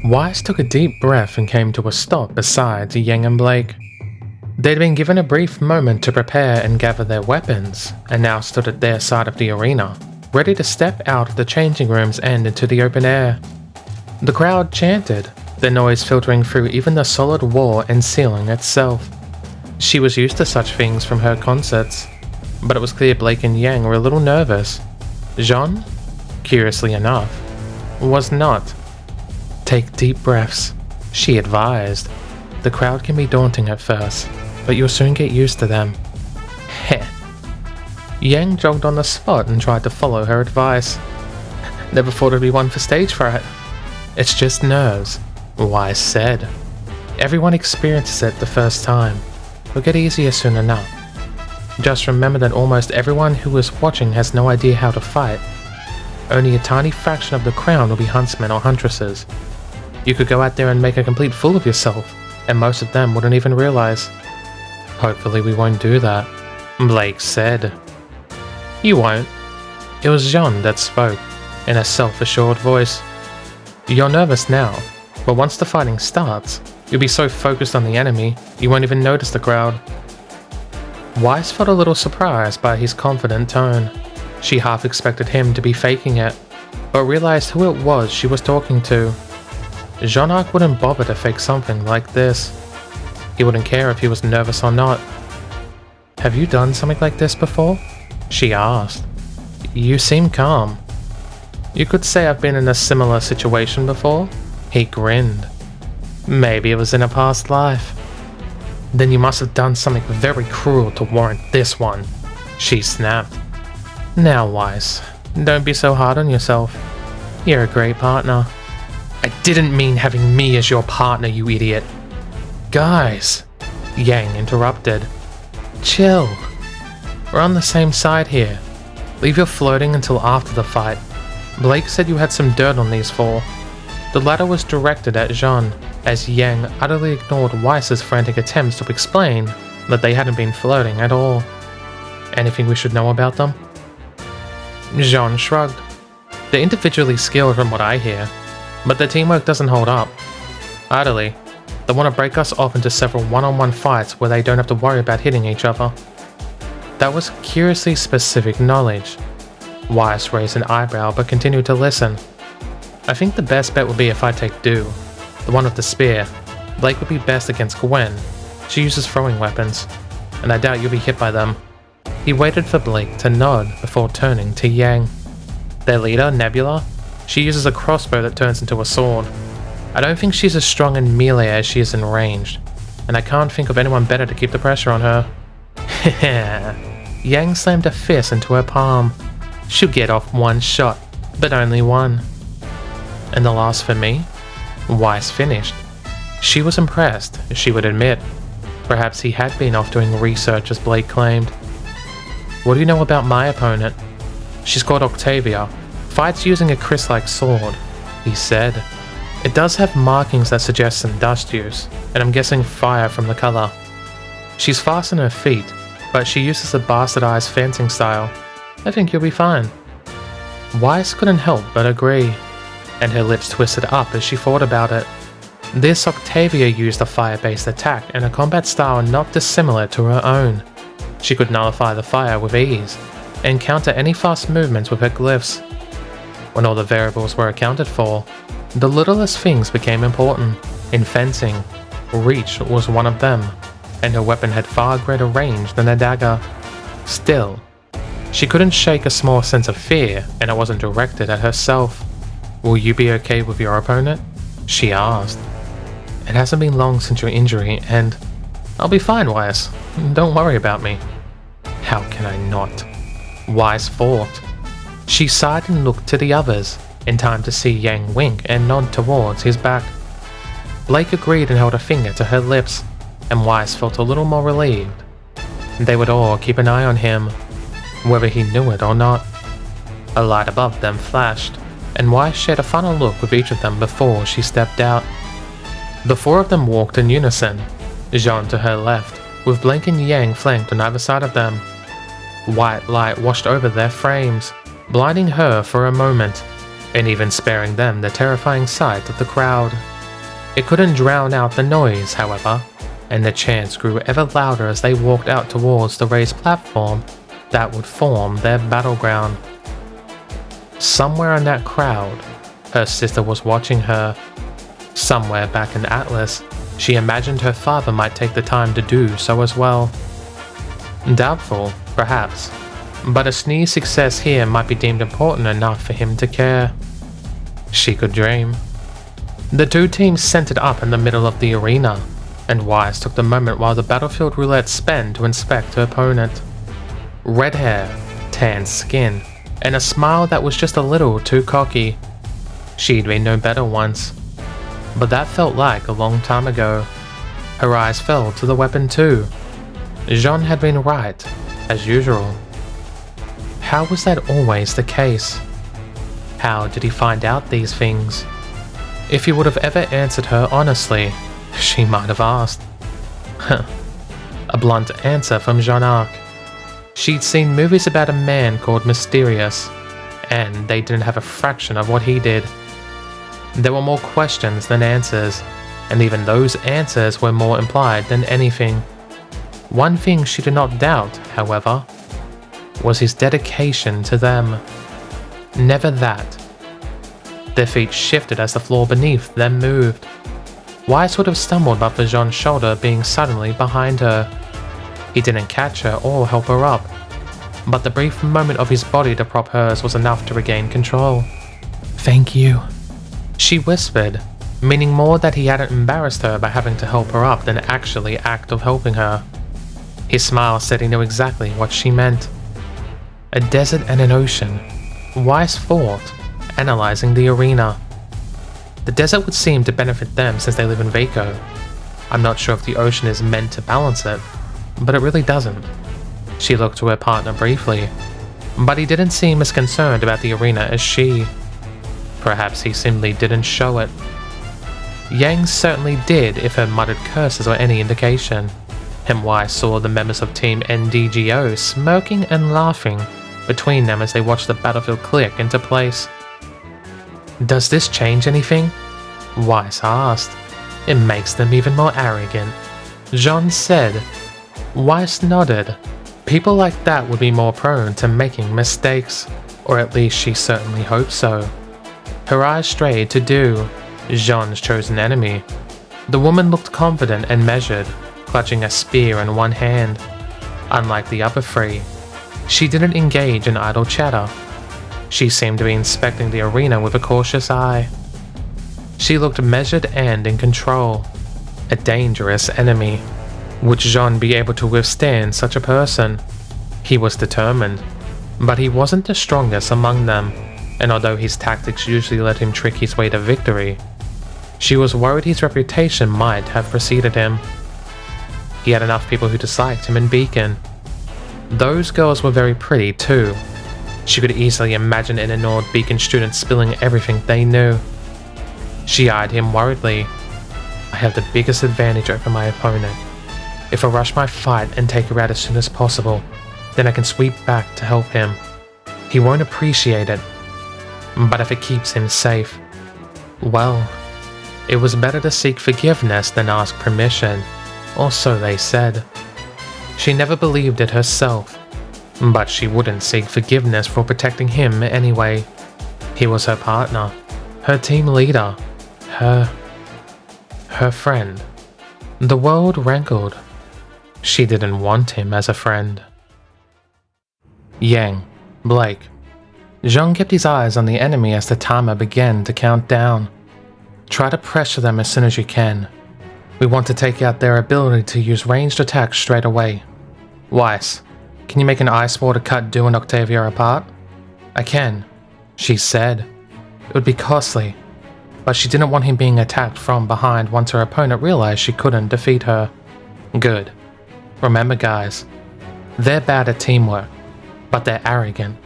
Weiss took a deep breath and came to a stop beside Yang and Blake. They'd been given a brief moment to prepare and gather their weapons, and now stood at their side of the arena, ready to step out of the changing rooms and into the open air. The crowd chanted, the noise filtering through even the solid wall and ceiling itself. She was used to such things from her concerts, but it was clear Blake and Yang were a little nervous. Jaune, curiously enough, was not. "Take deep breaths," she advised. "The crowd can be daunting at first, but you'll soon get used to them." Heh. Yang jogged on the spot and tried to follow her advice. "Never thought it'd be one for stage fright." "It's just nerves," Weiss said. "Everyone experiences it the first time. It'll get easier soon enough. Just remember that almost everyone who is watching has no idea how to fight. Only a tiny fraction of the crowd will be huntsmen or huntresses. You could go out there and make a complete fool of yourself, and most of them wouldn't even realize." "Hopefully we won't do that," Blake said. "You won't." It was Jaune that spoke, in a self-assured voice. "You're nervous now, but once the fighting starts, you'll be so focused on the enemy, you won't even notice the crowd." Weiss felt a little surprised by his confident tone. She half expected him to be faking it, but realized who it was she was talking to. Jaune wouldn't bother to fake something like this. He wouldn't care if he was nervous or not. "Have you done something like this before?" she asked. "You seem calm." "You could say I've been in a similar situation before," he grinned. "Maybe it was in a past life." "Then you must have done something very cruel to warrant this one," she snapped. "Now, Weiss, don't be so hard on yourself. You're a great partner." "I didn't mean having me as your partner, you idiot." "Guys," Yang interrupted. "Chill. We're on the same side here. Leave your flirting until after the fight. Blake said you had some dirt on these four." The latter was directed at Jaune, as Yang utterly ignored Weiss's frantic attempts to explain that they hadn't been flirting at all. "Anything we should know about them?" Jaune shrugged. "They're individually skilled from what I hear, but their teamwork doesn't hold up. Idly, they want to break us off into several one-on-one fights where they don't have to worry about hitting each other." That was curiously specific knowledge. Weiss raised an eyebrow but continued to listen. "I think the best bet would be if I take Du, the one with the spear. Blake would be best against Gwen. She uses throwing weapons, and I doubt you'll be hit by them." He waited for Blake to nod before turning to Yang. "Their leader, Nebula? She uses a crossbow that turns into a sword. I don't think she's as strong in melee as she is in ranged, and I can't think of anyone better to keep the pressure on her." Heh. Yang slammed a fist into her palm. "She'll get off one shot, but only one." "And the last for me?" Weiss finished. She was impressed, she would admit. Perhaps he had been off doing research as Blake claimed. "What do you know about my opponent?" "She's called Octavia. Fights using a Chris-like sword," he said. "It does have markings that suggest some dust use, and I'm guessing fire from the color. She's fast on her feet, but she uses a bastardized fencing style. I think you'll be fine." Weiss couldn't help but agree, and her lips twisted up as she thought about it. This Octavia used a fire-based attack and a combat style not dissimilar to her own. She could nullify the fire with ease, and counter any fast movements with her glyphs. When all the variables were accounted for, the littlest things became important. In fencing, reach was one of them, and her weapon had far greater range than a dagger. Still, she couldn't shake a small sense of fear, and it wasn't directed at herself. "Will you be okay with your opponent?" she asked. "It hasn't been long since your injury, and I'll be fine, Weiss. Don't worry about me." How can I not? Weiss thought. She sighed and looked to the others, in time to see Yang wink and nod towards his back. Blake agreed and held a finger to her lips, and Weiss felt a little more relieved. They would all keep an eye on him, whether he knew it or not. A light above them flashed, and Weiss shared a final look with each of them before she stepped out. The four of them walked in unison, Jaune to her left, with Blake and Yang flanked on either side of them. White light washed over their frames, blinding her for a moment, and even sparing them the terrifying sight of the crowd. It couldn't drown out the noise, however, and the chants grew ever louder as they walked out towards the raised platform that would form their battleground. Somewhere in that crowd, her sister was watching her. Somewhere back in Atlas, she imagined her father might take the time to do so as well. Doubtful, perhaps, but a sneeze success here might be deemed important enough for him to care. She could dream. The two teams centered up in the middle of the arena, and Wise took the moment while the battlefield roulette spun to inspect her opponent. Red hair, tan skin, and a smile that was just a little too cocky. She'd been no better once, but that felt like a long time ago. Her eyes fell to the weapon too. Jaune had been right, as usual. How was that always the case? How did he find out these things? If he would have ever answered her honestly, she might have asked. A blunt answer from Jaune. She'd seen movies about a man called Mysterious, and they didn't have a fraction of what he did. There were more questions than answers, and even those answers were more implied than anything. One thing she did not doubt, however, was his dedication to them. Never that. Their feet shifted as the floor beneath them moved. Wise would have stumbled but for Jaune's shoulder being suddenly behind her. He didn't catch her or help her up, but the brief moment of his body to prop hers was enough to regain control. "Thank you," she whispered, meaning more that he hadn't embarrassed her by having to help her up than actually act of helping her. His smile said he knew exactly what she meant. A desert and an ocean. Wise thought, analyzing the arena. The desert would seem to benefit them since they live in Vaco. I'm not sure if the ocean is meant to balance it, but it really doesn't. She looked to her partner briefly, but he didn't seem as concerned about the arena as she. Perhaps he simply didn't show it. Yang certainly did if her muttered curses were any indication. And Wise saw the members of Team NDGO smirking and laughing between them as they watched the battlefield click into place. "Does this change anything?" Wise asked. "It makes them even more arrogant," Jaune said. Wise nodded. People like that would be more prone to making mistakes, or at least she certainly hoped so. Her eyes strayed to Du, Jaune's chosen enemy. The woman looked confident and measured, clutching a spear in one hand. Unlike the other three, she didn't engage in idle chatter. She seemed to be inspecting the arena with a cautious eye. She looked measured and in control. A dangerous enemy. Would Jaune be able to withstand such a person? He was determined, but he wasn't the strongest among them, and although his tactics usually let him trick his way to victory, she was worried his reputation might have preceded him. He had enough people who disliked him in Beacon. Those girls were very pretty too. She could easily imagine an annoyed Beacon student spilling everything they knew. She eyed him worriedly. "I have the biggest advantage over my opponent. If I rush my fight and take her out as soon as possible, then I can sweep back to help him. He won't appreciate it. But if it keeps him safe, well, it was better to seek forgiveness than ask permission, or so they said." She never believed it herself, but she wouldn't seek forgiveness for protecting him anyway. He was her partner, her team leader, her friend. The world rankled. She didn't want him as a friend. Yang, Blake. Jaune kept his eyes on the enemy as the timer began to count down. "Try to pressure them as soon as you can. We want to take out their ability to use ranged attacks straight away. Weiss, can you make an ice wall to cut Du and Octavia apart?" "I can," she said. It would be costly, but she didn't want him being attacked from behind once her opponent realized she couldn't defeat her. Good. Remember guys, they're bad at teamwork, but they're arrogant.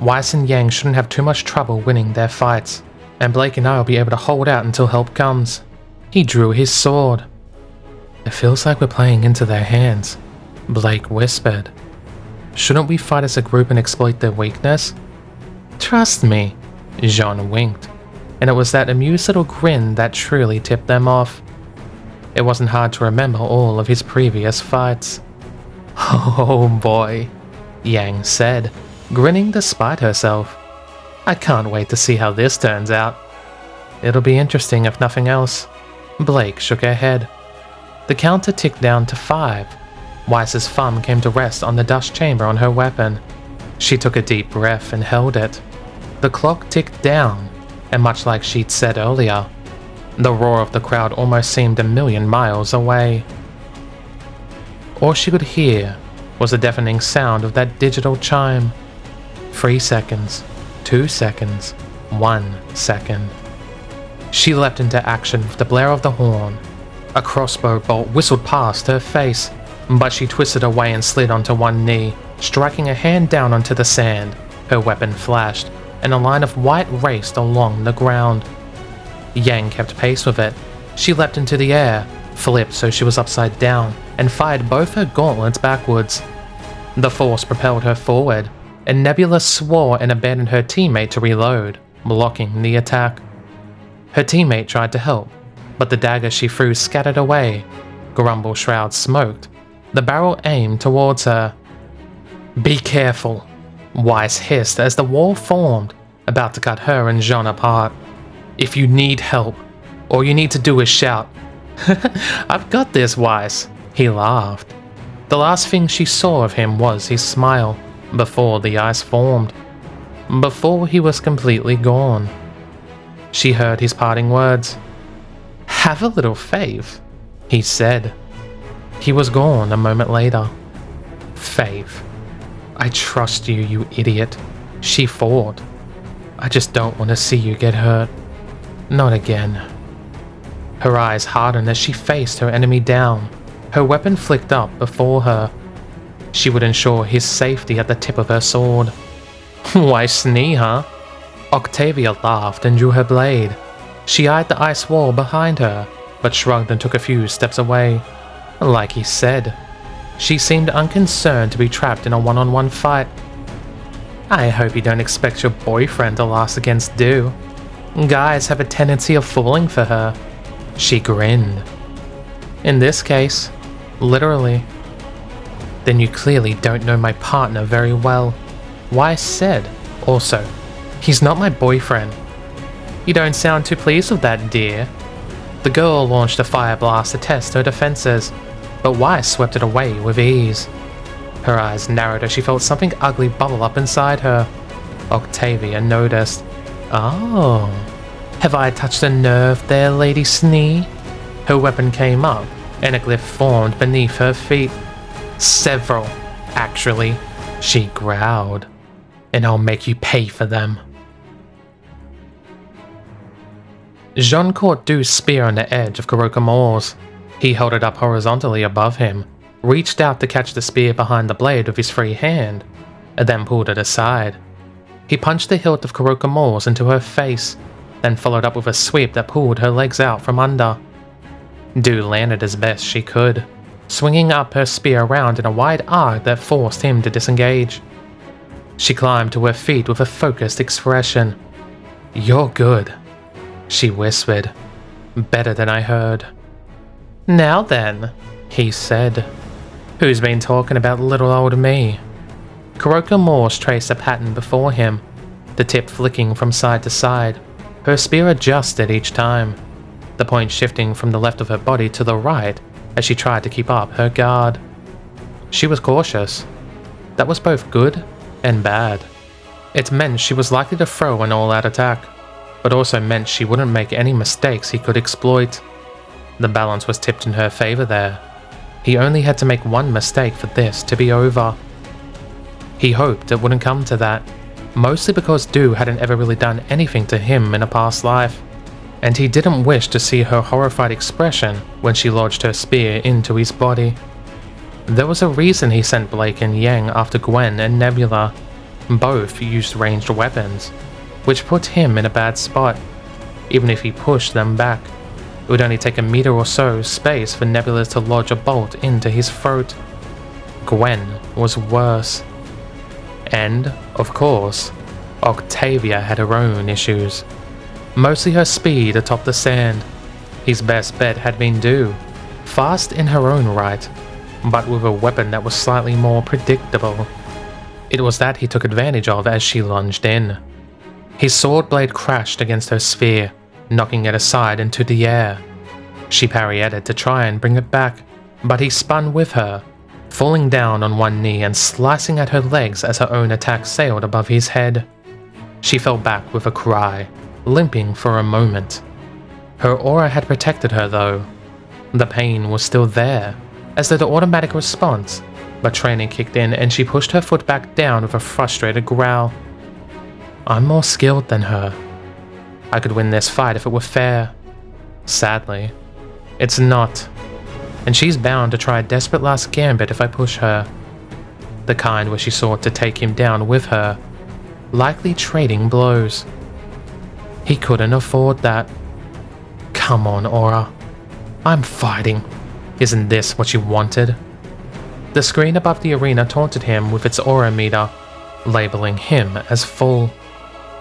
Weiss and Yang shouldn't have too much trouble winning their fights, and Blake and I will be able to hold out until help comes. He drew his sword. "It feels like we're playing into their hands," Blake whispered. "Shouldn't we fight as a group and exploit their weakness?" "Trust me," Jaune winked. and it was that amused little grin that truly tipped them off. It wasn't hard to remember all of his previous fights. "Oh boy," Yang said, grinning despite herself. "I can't wait to see how this turns out." "It'll be interesting if nothing else." Blake shook her head. The counter ticked down to 5. Weiss's thumb came to rest on the dust chamber on her weapon. She took a deep breath and held it. The clock ticked down, and much like she'd said earlier, the roar of the crowd almost seemed a million miles away. All she could hear was the deafening sound of that digital chime. 3 seconds, 2 seconds, 1 second. She leapt into action with the blare of the horn. A crossbow bolt whistled past her face, but she twisted away and slid onto one knee, striking a hand down onto the sand. Her weapon flashed, and a line of white raced along the ground. Yang kept pace with it. She leapt into the air, flipped so she was upside down, and fired both her gauntlets backwards. The force propelled her forward, and Nebula swore and abandoned her teammate to reload, blocking the attack. Her teammate tried to help, but the dagger she threw scattered away. Grumble Shroud smoked. The barrel aimed towards her. "Be careful," Weiss hissed as the wall formed, about to cut her and Jaune apart. "If you need help, all you need to do is shout." "I've got this, Weiss," he laughed. The last thing she saw of him was his smile, before the ice formed, before he was completely gone. She heard his parting words. "Have a little faith," he said. He was gone a moment later. "Faith. I trust you, you idiot," she thought. "I just don't want to see you get hurt. Not again." Her eyes hardened as she faced her enemy down. Her weapon flicked up before her. She would ensure his safety at the tip of her sword. "Why snee, huh?" Octavia laughed and drew her blade. She eyed the ice wall behind her, but shrugged and took a few steps away. Like he said, she seemed unconcerned to be trapped in a one-on-one fight. "I hope you don't expect your boyfriend to last against Du. Guys have a tendency of falling for her." She grinned. "In this case, literally." "Then you clearly don't know my partner very well," Weiss said. "Also, he's not my boyfriend." "You don't sound too pleased with that, dear." The girl launched a fire blast to test her defenses, but Weiss swept it away with ease. Her eyes narrowed as she felt something ugly bubble up inside her. Octavia noticed. "Oh, have I touched a nerve there, Lady Snee?" Her weapon came up, and a glyph formed beneath her feet. "Several, actually," she growled. "And I'll make you pay for them." Jaune caught Du's spear on the edge of Kurokamore's. He held it up horizontally above him, reached out to catch the spear behind the blade with his free hand, and then pulled it aside. He punched the hilt of Kurokamore's into her face, then followed up with a sweep that pulled her legs out from under. Du landed as best she could, swinging up her spear around in a wide arc that forced him to disengage. She climbed to her feet with a focused expression. "You're good," she whispered. "Better than I heard." "Now then," he said. "Who's been talking about little old me?" Kurokamore traced a pattern before him, the tip flicking from side to side. Her spear adjusted each time, the point shifting from the left of her body to the right as she tried to keep up her guard. She was cautious. That was both good and bad. It meant she was likely to throw an all-out attack, but also meant she wouldn't make any mistakes he could exploit. The balance was tipped in her favor there. He only had to make one mistake for this to be over. He hoped it wouldn't come to that, mostly because Du hadn't ever really done anything to him in a past life, and he didn't wish to see her horrified expression when she lodged her spear into his body. There was a reason he sent Blake and Yang after Gwen and Nebula. Both used ranged weapons, which put him in a bad spot. Even if he pushed them back, it would only take a meter or so space for Nebula to lodge a bolt into his throat. Gwen was worse. And, of course, Octavia had her own issues. mostly her speed atop the sand. His best bet had been Du, fast in her own right, but with a weapon that was slightly more predictable. It was that he took advantage of as she lunged in. His sword blade crashed against her spear, knocking it aside into the air. She pirouetted to try and bring it back, but he spun with her, falling down on one knee and slicing at her legs as her own attack sailed above his head. She fell back with a cry, limping for a moment. Her aura had protected her though. The pain was still there, as did the automatic response, but training kicked in and she pushed her foot back down with a frustrated growl. I'm more skilled than her. I could win this fight if it were fair. Sadly, it's not. And she's bound to try a desperate last gambit if I push her. The kind where she sought to take him down with her, likely trading blows. He couldn't afford that. Come on, Aura. I'm fighting. Isn't this what you wanted? The screen above the arena taunted him with its aura meter, labeling him as full.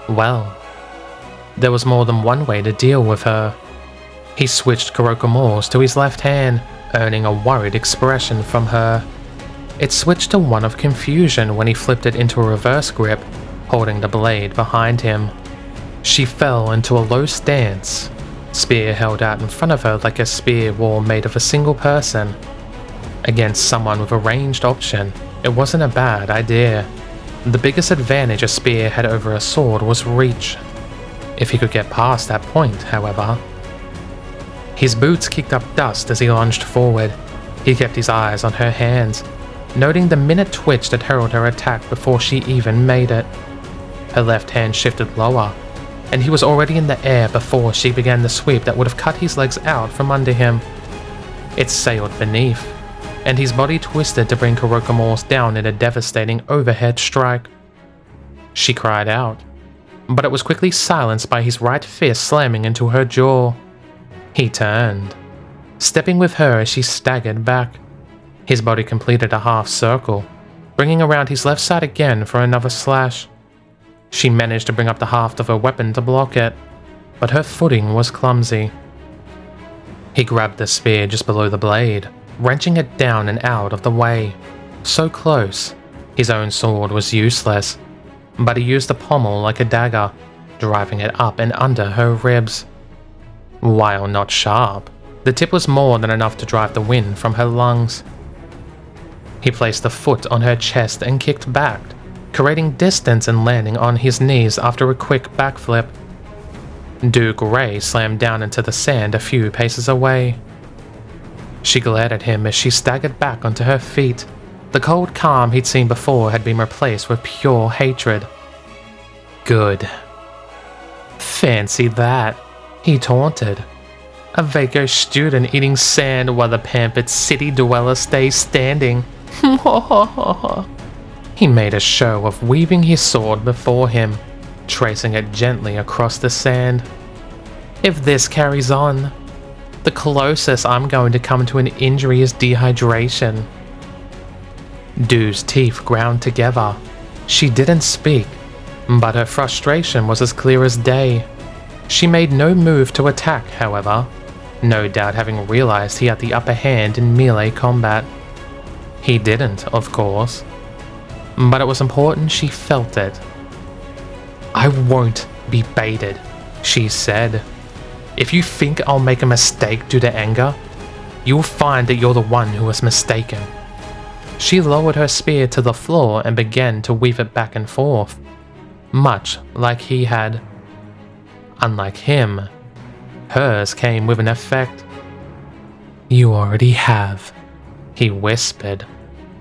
Well, there was more than one way to deal with her. He switched Kurokomore's to his left hand, earning a worried expression from her. It switched to one of confusion when he flipped it into a reverse grip, holding the blade behind him. She fell into a low stance, spear held out in front of her like a spear wall made of a single person. Against someone with a ranged option, it wasn't a bad idea. The biggest advantage a spear had over a sword was reach. If he could get past that point, however. His boots kicked up dust as he lunged forward. He kept his eyes on her hands, noting the minute twitch that heralded her attack before she even made it. Her left hand shifted lower, and he was already in the air before she began the sweep that would have cut his legs out from under him. It sailed beneath, and his body twisted to bring Kurokomore's down in a devastating overhead strike. She cried out, but it was quickly silenced by his right fist slamming into her jaw. He turned, stepping with her as she staggered back. His body completed a half circle, bringing around his left side again for another slash. She managed to bring up the haft of her weapon to block it, but her footing was clumsy. He grabbed the spear just below the blade, wrenching it down and out of the way. So close, his own sword was useless, but he used the pommel like a dagger, driving it up and under her ribs. While not sharp, the tip was more than enough to drive the wind from her lungs. He placed a foot on her chest and kicked back, creating distance and landing on his knees after a quick backflip. Duke Ray slammed down into the sand a few paces away. She glared at him as she staggered back onto her feet. The cold calm he'd seen before had been replaced with pure hatred. Good. Fancy that, he taunted. A Vaco student eating sand while the pampered city dweller stays standing. He made a show of weaving his sword before him, tracing it gently across the sand. If this carries on, the closest I'm going to come to an injury is dehydration. Du's teeth ground together. She didn't speak, but her frustration was as clear as day. She made no move to attack, however, no doubt having realized he had the upper hand in melee combat. He didn't, of course, but it was important she felt it. I won't be baited, she said. If you think I'll make a mistake due to anger, you'll find that you're the one who was mistaken. She lowered her spear to the floor and began to weave it back and forth, much like he had. Unlike him, hers came with an effect. You already have, he whispered,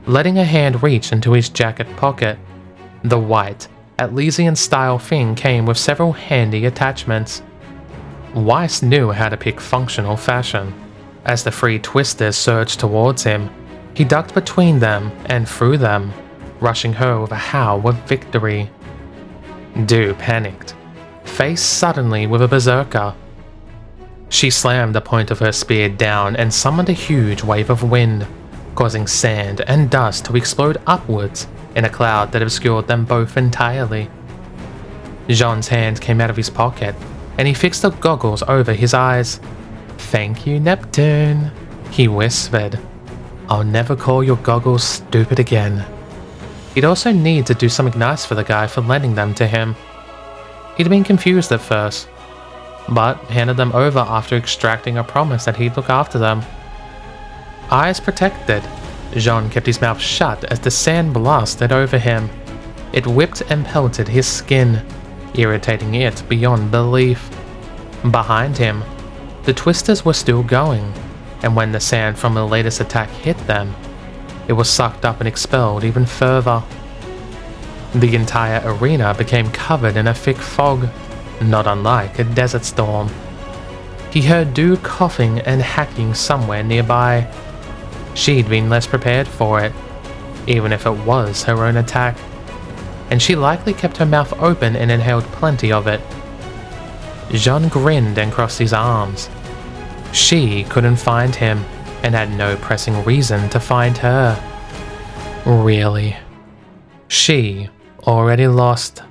letting a hand reach into his jacket pocket. The white, Atlesian-style thing came with several handy attachments. Weiss knew how to pick functional fashion. As the three twisters surged towards him, he ducked between them and through them, rushing her with a howl of victory. Du panicked, faced suddenly with a berserker. She slammed the point of her spear down and summoned a huge wave of wind, causing sand and dust to explode upwards in a cloud that obscured them both entirely. Jaune's hand came out of his pocket, and he fixed the goggles over his eyes. "Thank you, Neptune," he whispered. "I'll never call your goggles stupid again." He'd also need to do something nice for the guy for lending them to him. He'd been confused at first, but handed them over after extracting a promise that he'd look after them. Eyes protected, Jaune kept his mouth shut as the sand blasted over him. It whipped and pelted his skin, irritating it beyond belief. Behind him, the twisters were still going, and when the sand from the latest attack hit them, it was sucked up and expelled even further. The entire arena became covered in a thick fog, not unlike a desert storm. He heard Dew coughing and hacking somewhere nearby. She'd been less prepared for it, even if it was her own attack, and she likely kept her mouth open and inhaled plenty of it. Jaune grinned and crossed his arms. She couldn't find him, and had no pressing reason to find her. Really. She already lost.